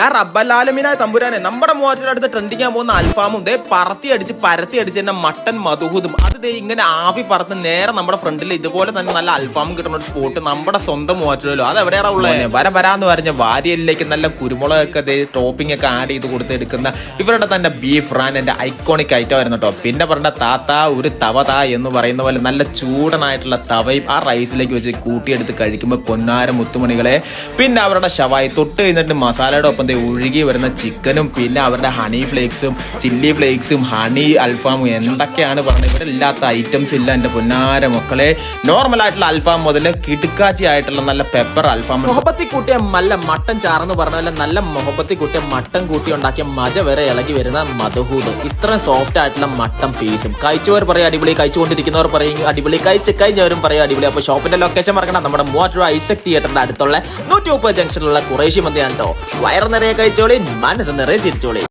റബ്ബലാലമിനായ തമ്പുരാനെ നമ്മുടെ മൂവാറ്റിന്റെ അടുത്ത് ട്രെൻഡിങ് പോകുന്ന അൽഫാമും ദേ പരത്തി അടിച്ച് തന്നെ മട്ടൻ മധുഹൂതും അത് ദേ ഇങ്ങനെ ആവി പറത്ത് നേരെ നമ്മുടെ ഫ്രണ്ടിൽ ഇതുപോലെ തന്നെ നല്ല അൽഫാമും കിട്ടുന്ന ഒരു സ്പോട്ട് നമ്മുടെ സ്വന്തം മൂവാറ്റിലോ അത് എവിടെയാണ് ഉള്ളത് വരാന്ന് പറഞ്ഞ വാരിയലിലേക്ക് നല്ല കുരുമുളകൊക്കെ ദേ ടോപ്പിംഗ് ഒക്കെ ആഡ് ചെയ്ത് കൊടുത്തെടുക്കുന്ന ഇവരുടെ തന്നെ ബീഫ് റാൻ എന്റെ ഐക്കോണിക് ഐറ്റം ആയിരുന്നു കേട്ടോ. പിന്നെ പറഞ്ഞ താത്ത ഒരു തവ എന്ന് പറയുന്ന പോലെ നല്ല ചൂടനായിട്ടുള്ള തവയും ആ റൈസിലേക്ക് വെച്ച് കൂട്ടിയെടുത്ത് കഴിക്കുമ്പോൾ പൊന്നാര മുത്തുമണികളെ. പിന്നെ അവരുടെ ഷവായി തൊട്ട് കഴിഞ്ഞിട്ട് മസാലയുടെ ഒപ്പം ഒഴുകി വരുന്ന ചിക്കനും പിന്നെ അവരുടെ ഹണി ഫ്ലേക്സും ചില്ലി ഫ്ലേക്സും ഹണി അൽഫാമും എന്തൊക്കെയാണ് പറഞ്ഞത്. ഇവിടെ ഇല്ലാത്ത ഐറ്റംസ് ഇല്ല എന്റെ പൊന്നാര മക്കളെ. നോർമൽ ആയിട്ടുള്ള അൽഫാം മുതൽ കിടുക്കാച്ചി ആയിട്ടുള്ള നല്ല പെപ്പർ അൽഫാം, മൊഹബത്തി കൂട്ടിയ നല്ല മട്ടൻ ചാറെന്ന് പറഞ്ഞ നല്ല മൊഹബത്തി കൂട്ടിയ മട്ടൻ കൂട്ടി ഉണ്ടാക്കിയ മജ വരെ ഇളകി വരുന്ന മധുഹൂദും ഇത്രയും സോഫ്റ്റ് ആയിട്ടുള്ള മട്ടൻ പീസും കഴിച്ചവർ പറയും അടിപൊളി, കഴിച്ചുകൊണ്ടിരിക്കുന്നവർ പറയും അടിപൊളി, കഴിഞ്ഞവരും പറയും അടിപൊളി. അപ്പൊ ഷോപ്പിന്റെ ലൊക്കേഷൻ മറക്കണം, നമ്മുടെ മൂവാറ്റുപുഴ ഐസക് തിയേറ്ററിന്റെ അടുത്തുള്ള 130 ജംഗ്ഷനിലുള്ള ഖുറൈശി മന്തിയാണ് കേട്ടോ. വയറ് നിറയെ കഴിച്ചോളി, മനസ്സ് നിറയെ ചിരിച്ചോളി.